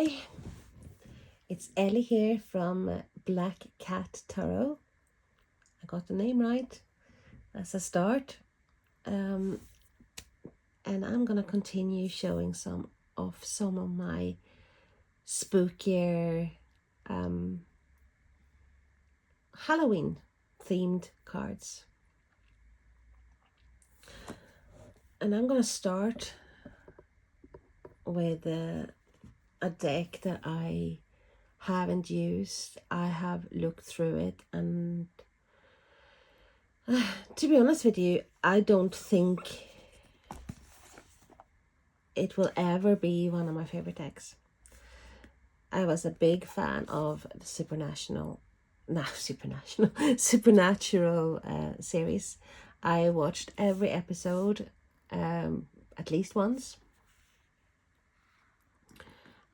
Hi, it's Ellie here from Black Cat Tarot. I got the name right as a start. And I'm gonna continue showing some of my spookier Halloween themed cards. And I'm gonna start with a deck that I haven't used. I have looked through it, and to be honest with you, I don't think it will ever be one of my favorite decks. I was a big fan of the supernatural series. I watched every episode at least once,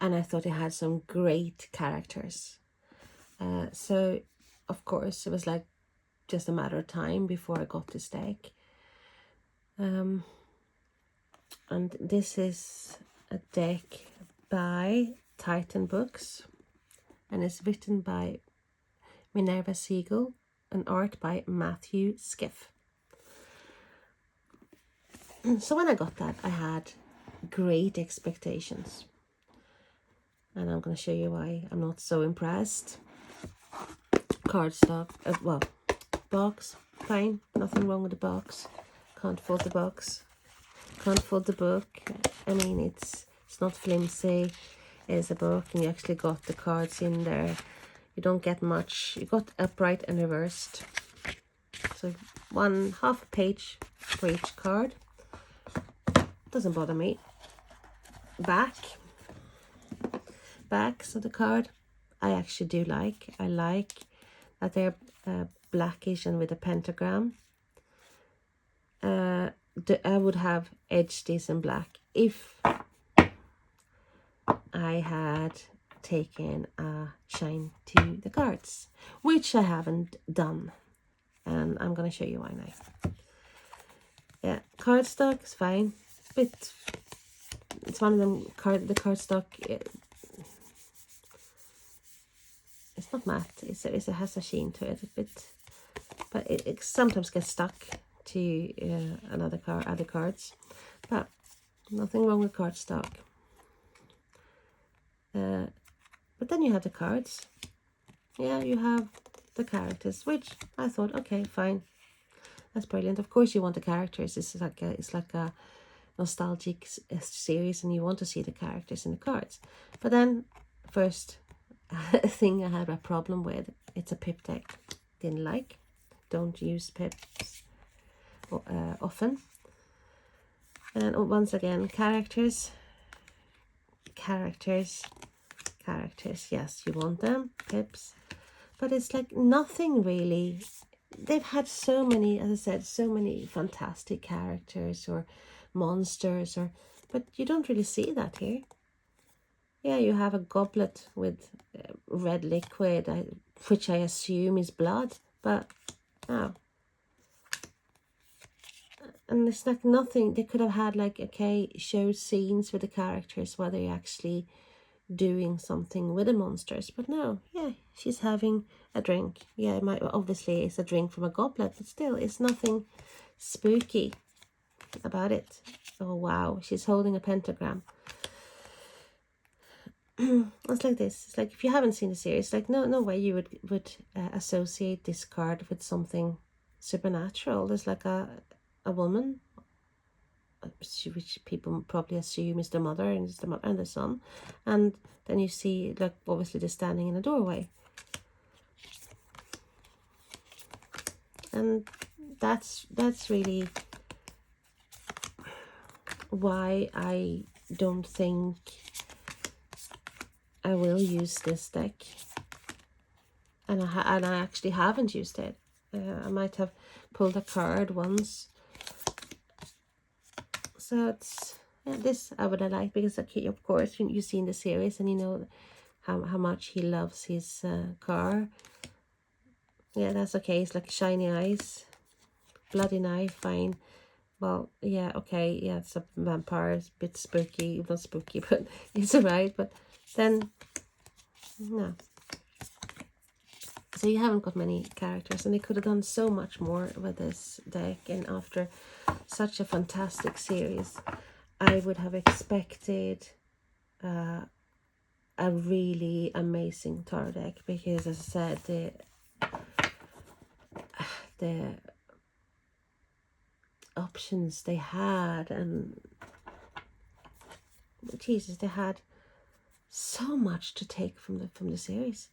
and I thought it had some great characters. So of course it was like just a matter of time before I got this deck. And this is a deck by Titan Books, and it's written by Minerva Siegel and art by Matthew Skiff. So when I got that, I had great expectations, and I'm going to show you why I'm not so impressed. Cardstock, well, box, fine, nothing wrong with the box. Can't fault the box, can't fault the book. I mean, it's not flimsy. It's a book, and you actually got the cards in there. You don't get much. You got upright and reversed, so one half a page for each card. Doesn't bother me. Backs of the card I actually do like. I like that they're blackish and with a pentagram. I would have edged this in black if I had taken a shine to the cards, which I haven't done, and I'm gonna show you why now. Yeah, cardstock is fine, but it's one of them the cardstock. It's not matte. It has a sheen to it, but it sometimes gets stuck to other cards. But nothing wrong with cardstock. But then you have the cards. Yeah, you have the characters, which I thought, okay, fine, that's brilliant. Of course, you want the characters. It's like a nostalgic series, and you want to see the characters in the cards. But then, first thing I had a problem with, it's a pip deck. Didn't like. Don't use pips often. And once again, characters. Yes, you want them, pips, but it's like nothing really. They've had so many, as I said, so many fantastic characters or monsters, but you don't really see that here. Yeah, you have a goblet with red liquid, which I assume is blood, but no. And it's like nothing. They could have had like, okay, show scenes with the characters where they're actually doing something with the monsters, but no. Yeah, she's having a drink. Yeah, it might, obviously it's a drink from a goblet, but still, it's nothing spooky about it. Oh wow, she's holding a pentagram. It's like this. It's like, if you haven't seen the series, like no way you would associate this card with something supernatural. There's like a woman, which people probably assume is the mother, and the son, and then you see, like, obviously they're standing in a doorway, and that's really why I don't think I will use this deck, and I actually haven't used it. I might have pulled a card once. So it's, yeah, this I would have liked, because okay, of course you've seen the series and you know how much he loves his car. Yeah, that's okay. It's like shiny eyes, bloody knife, fine. Well, yeah, okay, yeah, it's a vampire. It's a bit spooky, not spooky, but it's alright. But then no. So you haven't got many characters, and they could have done so much more with this deck. And after such a fantastic series, I would have expected a really amazing tarot deck, because as I said, the options they had, and Jesus, they had so much to take from the series,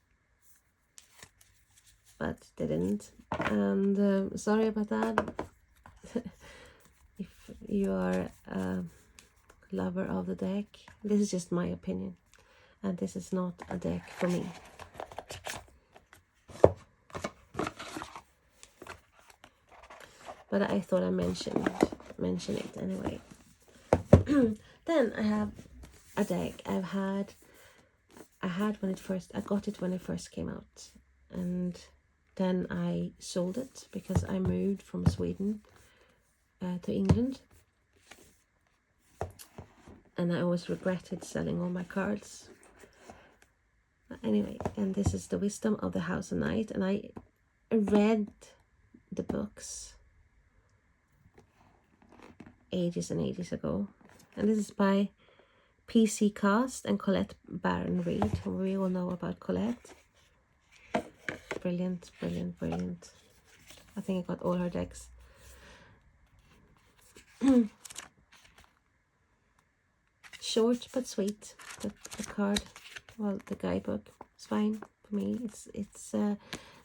but they didn't. And sorry about that. If you are a lover of the deck, this is just my opinion, and this is not a deck for me. But I thought I mention it anyway. Then I have a deck I had when I got it when it first came out, and then I sold it because I moved from Sweden to England, and I always regretted selling all my cards. Anyway, and this is the Wisdom of the House of Night, and I read the books ages and ages ago, and this is by PC Cast and Colette Baron Reed. We all know about Colette. Brilliant, brilliant, brilliant. I think I got all her decks. Short but sweet. The card, well, the guidebook is fine for me. It's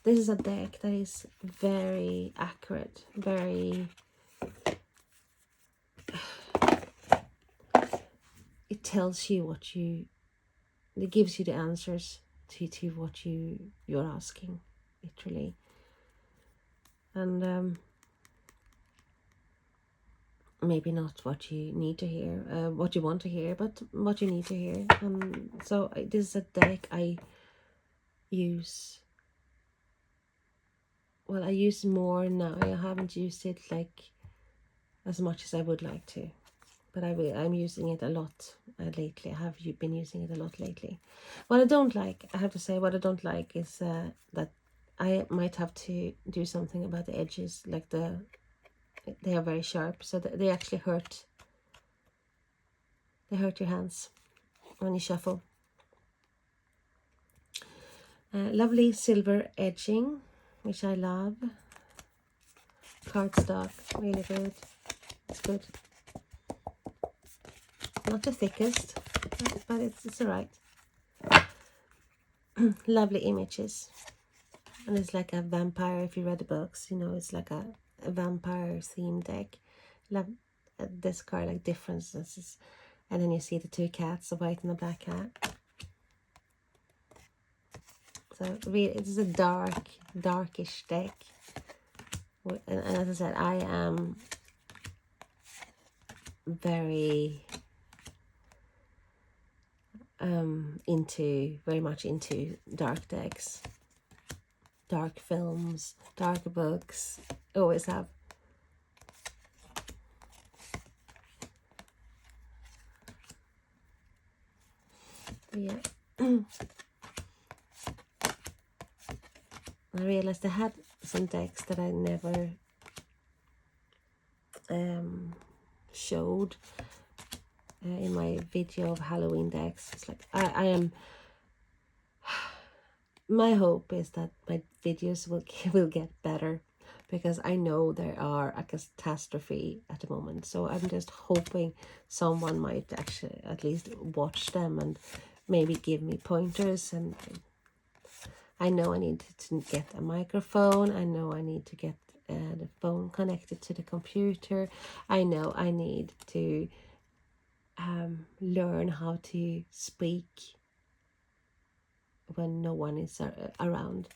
this is a deck that is very accurate, very. It tells you what you. It gives you the answers to what you're asking, literally. And maybe not what you need to hear, what you want to hear, but what you need to hear. So this is a deck I use. Well, I use more now. I haven't used it like as much as I would like to, but I'm using it a lot lately. I have been using it a lot lately. What I don't like, I have to say, what I don't like is that I might have to do something about the edges, like they are very sharp, so they actually hurt. They hurt your hands when you shuffle. Lovely silver edging, which I love. Cardstock, really good. It's good. Not the thickest, but it's alright. Lovely images. And it's like a vampire, if you read the books, you know, it's like a vampire themed deck. Love this card, like differences. And then you see the two cats, the white and the black cat. So really, it's a darkish deck. And as I said, I am very very much into dark decks, dark films, dark books. Always have. Yeah. I realized I had some decks that I never showed in my video of Halloween decks. It's like I am. My hope is that my videos will get better, because I know there are a catastrophe at the moment. So I'm just hoping someone might actually at least watch them and maybe give me pointers. And I know I need to get a microphone. I know I need to get the phone connected to the computer. I know I need to learn how to speak when no one is around.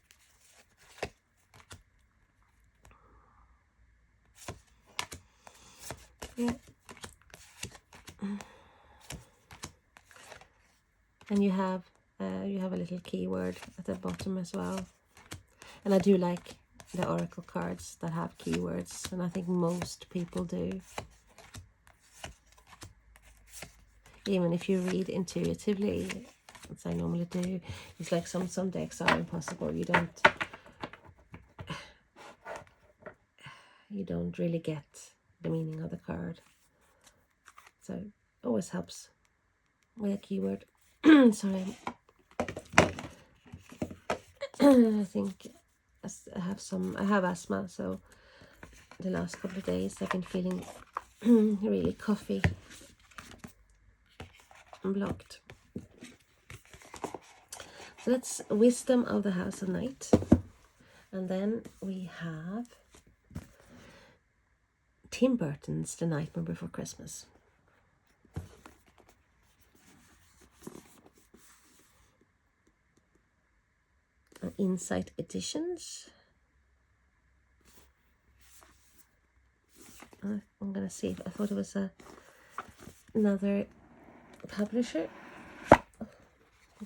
Yeah. And you have a little keyword at the bottom as well. And I do like the oracle cards that have keywords, and I think most people do. Even if you read intuitively, as I normally do. It's like some decks are impossible. You don't really get the meaning of the card. So it always helps with a keyword. Sorry. I think I have asthma, so the last couple of days I've been feeling really coughy and blocked. So that's Wisdom of the House of Night. And then we have Tim Burton's The Nightmare Before Christmas. Insight Editions. I'm gonna see if I thought it was another publisher.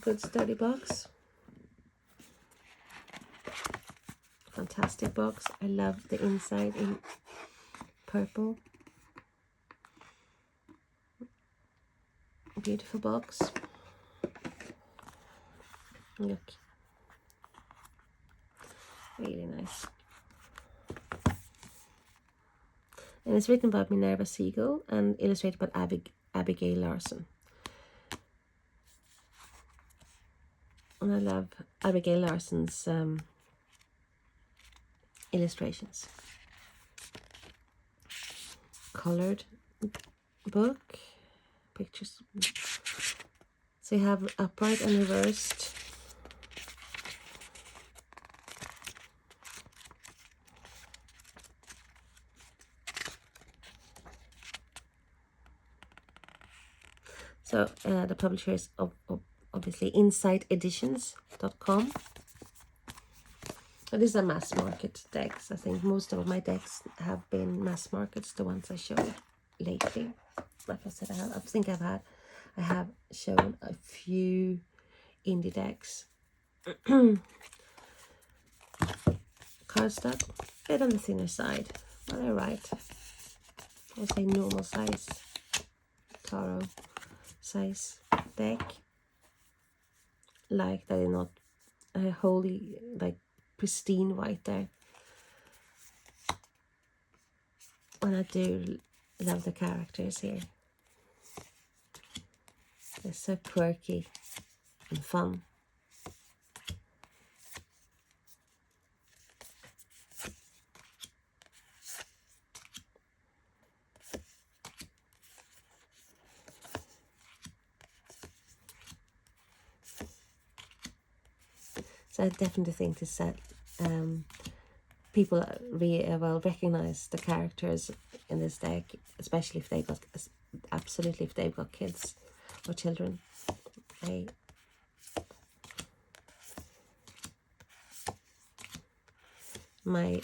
Good sturdy box. Fantastic box. I love the inside in purple. Beautiful box. Look. Really nice. And it's written by Minerva Siegel and illustrated by Abigail Larson. And I love Abigail Larson's illustrations. Colored book. Pictures. So you have upright and reversed. So the publisher is obviously insighteditions.com. These are mass market decks. I think most of my decks have been mass markets, the ones I showed lately. Like I said, I have shown a few indie decks. Cardstock, a bit on the thinner side, but they're right. I would say normal size, tarot size deck. Like that is not wholly like pristine white there. And I do love the characters here. They're so quirky and fun. So I definitely think this set people will recognize the characters in this deck, especially if they've got kids or children. My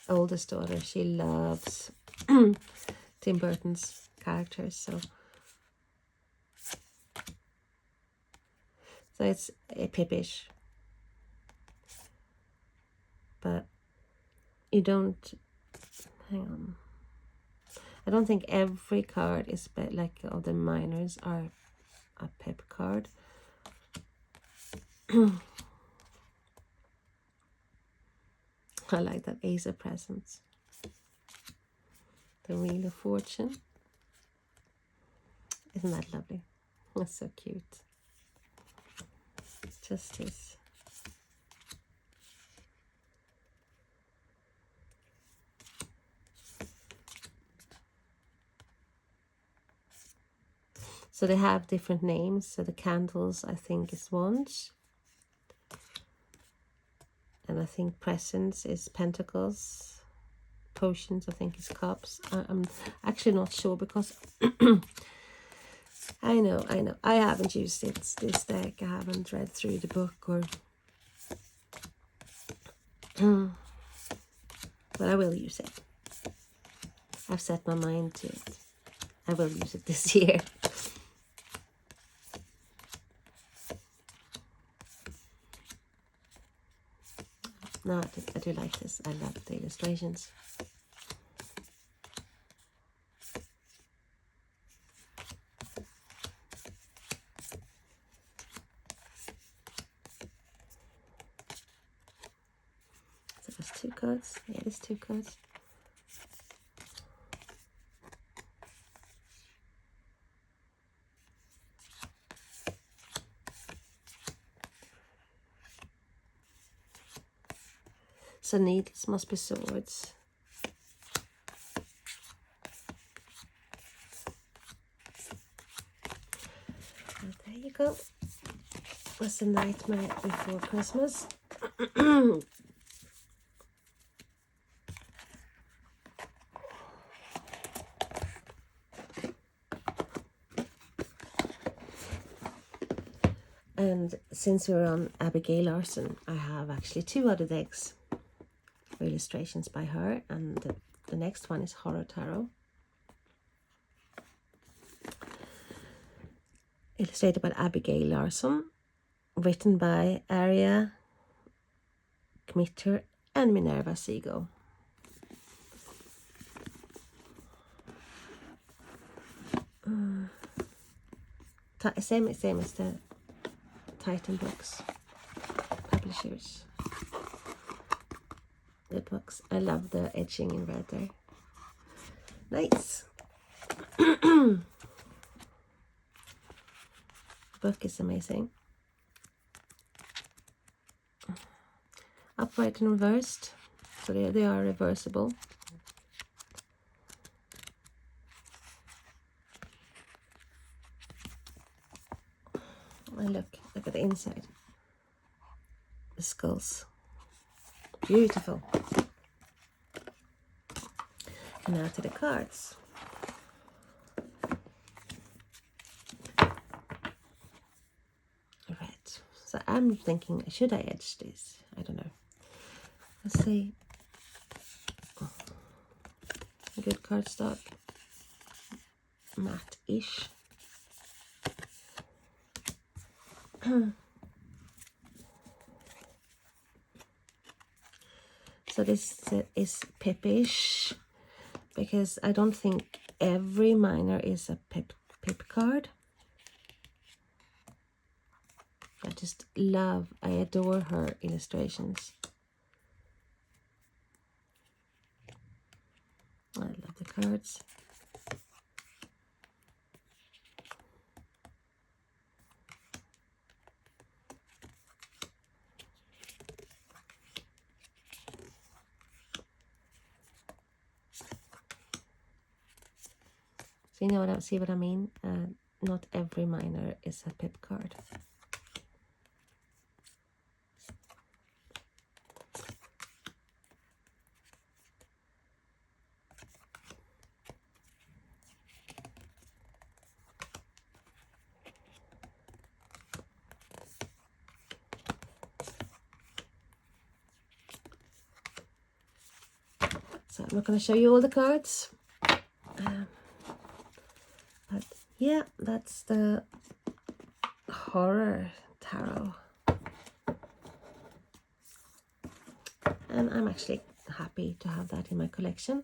oldest daughter, she loves Tim Burton's characters, so it's a Pippish, but you don't hang on. I don't think every card is like all the minors are a Pip card. I like that Ace of Presents. The Wheel of Fortune. Isn't that lovely? That's so cute. Justice. So they have different names. So the candles, I think, is wands. And I think presents is pentacles. Potions, I think, is cups. I'm actually not sure because I know. I haven't used this deck. I haven't read through the book or... but I will use it. I've set my mind to it. I will use it this year. No, I do like this. I love the illustrations. 2 cards. Yeah, there's 2 cards. So needles must be swords. And there you go. That's the Nightmare Before Christmas. And since we're on Abigail Larson, I have actually 2 other decks for illustrations by her, and the next one is Horror Tarot, illustrated by Abigail Larson, written by Aria Kmitter and Minerva Segal. Same as the Titan books publishers. The books, I love the edging in red there. Nice. Book is amazing. Upright and reversed, so they are reversible. And look at the inside. The skulls. Beautiful. And now to the cards. Red. So I'm thinking, should I edge this? I don't know. Let's see. Good cardstock. Matte-ish. So this is pip-ish, because I don't think every minor is a pip card. I just love, I adore her illustrations. I love the cards. So you know what see what I mean? Not every minor is a pip card. So I'm not going to show you all the cards. But yeah, that's the Horror Tarot. And I'm actually happy to have that in my collection.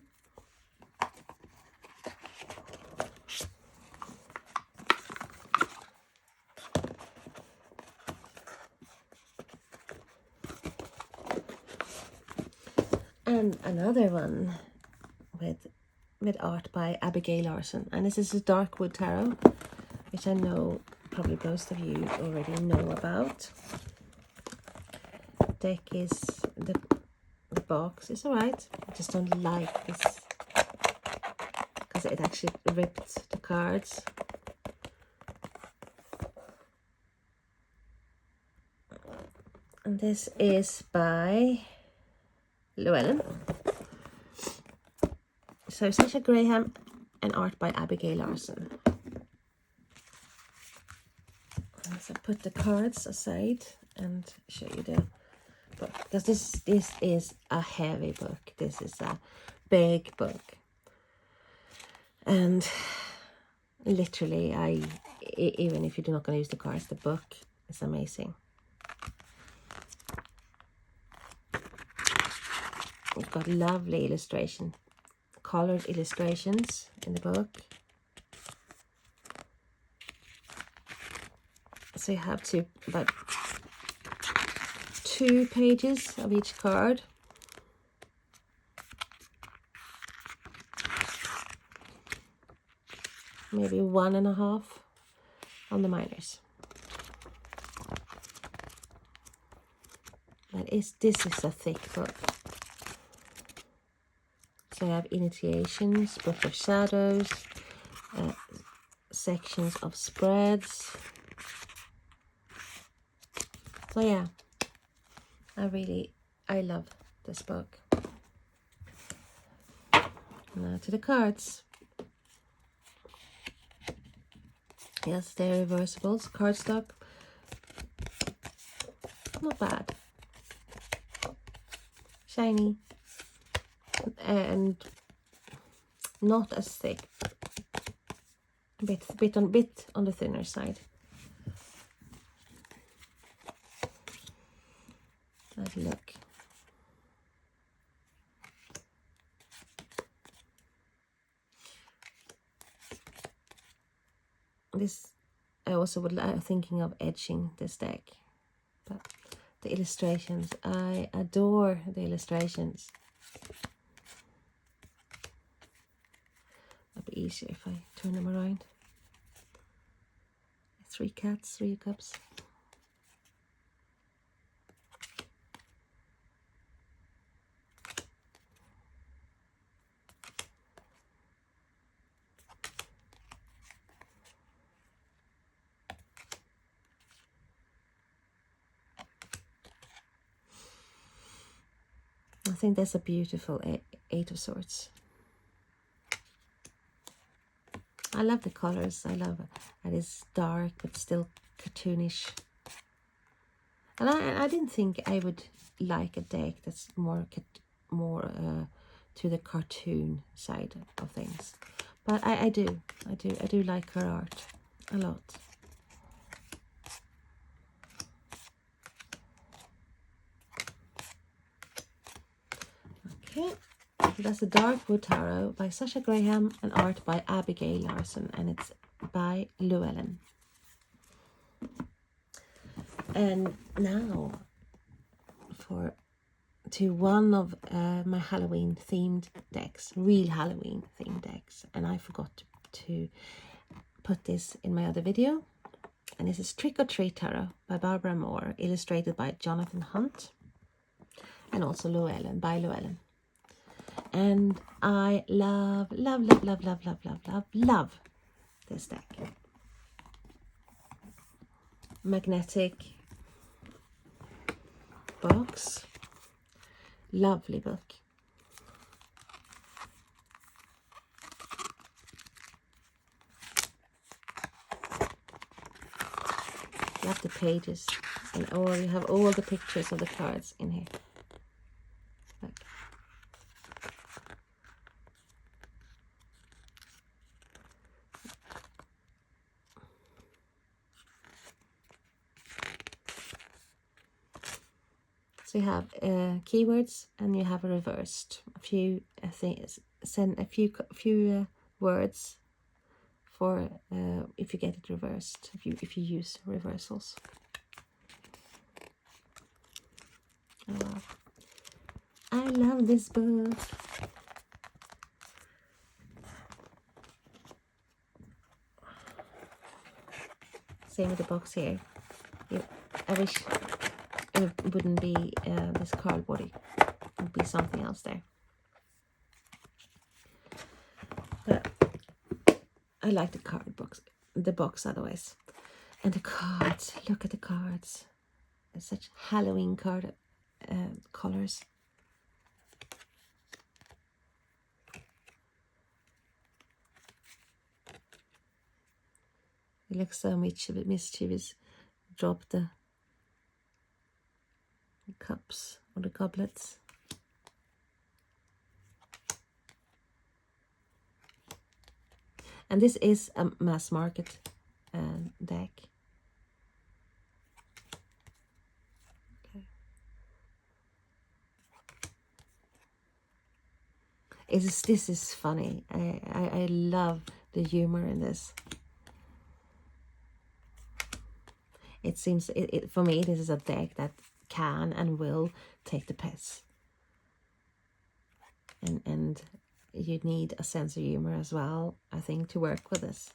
And another one with art by Abigail Larson, and this is a Darkwood Tarot, which I know probably most of you already know about. Deck is the box is alright. I just don't like this because it actually ripped the cards. And this is by Llewellyn. So Sasha Graham and art by Abigail Larson. So put the cards aside and show you the book, because this is a heavy book. This is a big book, and literally even if you're not going to use the cards, the book is amazing. We've got lovely illustration, colored illustrations in the book. So you have about 2 pages of each card. maybe 1.5 on the minors. But this is a thick book. So I have initiations, book of shadows, sections of spreads. So yeah, I love this book. Now to the cards. Yes, they're reversibles, cardstock. Not bad. Shiny. And not as thick. Bit on the thinner side. Let's look. This, I also would thinking of edging this deck, but the illustrations, I adore the illustrations. It'll be easier if I turn them around. 3 cats, 3 cups. I think that's a beautiful 8 of Swords. I love the colors. I love it. It is dark but still cartoonish. And I didn't think I would like a deck that's more to the cartoon side of things. But I do like her art a lot. Okay, so that's the Dark Wood Tarot by Sasha Graham and art by Abigail Larson, and it's by Llewellyn. And now to one of my Halloween themed decks, real Halloween themed decks, and I forgot to put this in my other video. And this is Trick or Treat Tarot by Barbara Moore, illustrated by Jonathan Hunt, and also Llewellyn by Llewellyn. And I love this deck. Magnetic box, lovely book. Love the pages, and you have all the pictures of the cards in here. Look. So you have keywords, and you have a reversed. A few things. Send a few words for if you get it reversed. If you use reversals. Oh, wow. I love this book. Same with the box here. I wish it wouldn't be this cardboardy. It would be something else there. But I like the card box, otherwise. And the cards, look at the cards. It's such Halloween card colors. It looks so mischievous. Drop the cups or the goblets. And this is a mass market deck. Okay. This is funny. I love the humor in this. It seems, for me, this is a deck that can and will take the piss. And you need a sense of humor as well, I think, to work with this.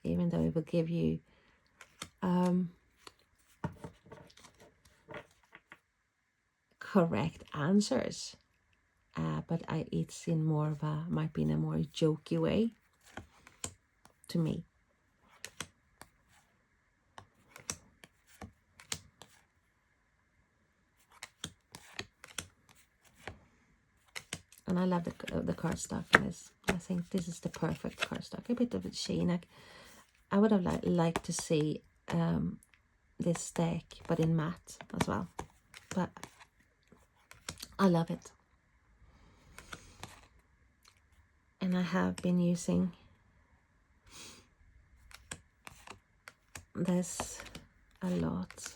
even though it will give you correct answers. But it's in more of a, might be in a more jokey way to me. And I love the cardstock in this. I think this is the perfect cardstock. A bit of a sheen. I would have liked to see this deck, but in matte as well. But I love it. And I have been using this a lot.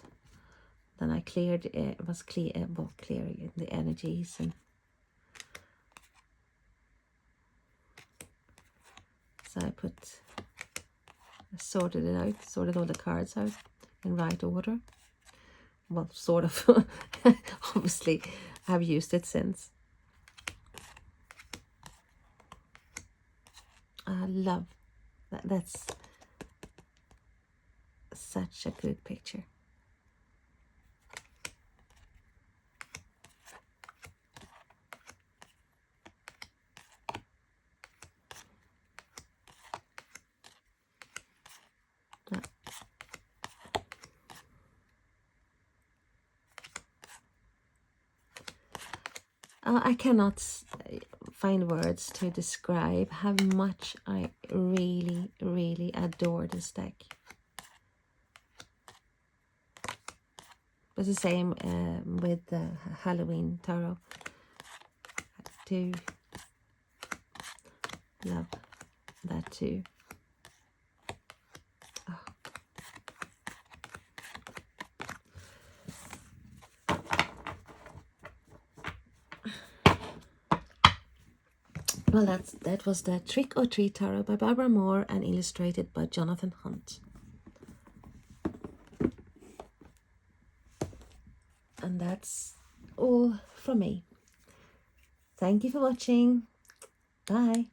Then I cleared it, was clearing the energies, and so I sorted it out, sorted all the cards out in right order. Well, sort of. Obviously, I've used it since. I love that. That's such a good picture. I cannot find words to describe how much I really, really adore this deck. It's the same with the Halloween tarot. I do love that too. Oh. Well, that was the Trick or Treat Tarot by Barbara Moore and illustrated by Jonathan Hunt. And that's all from me. Thank you for watching. Bye.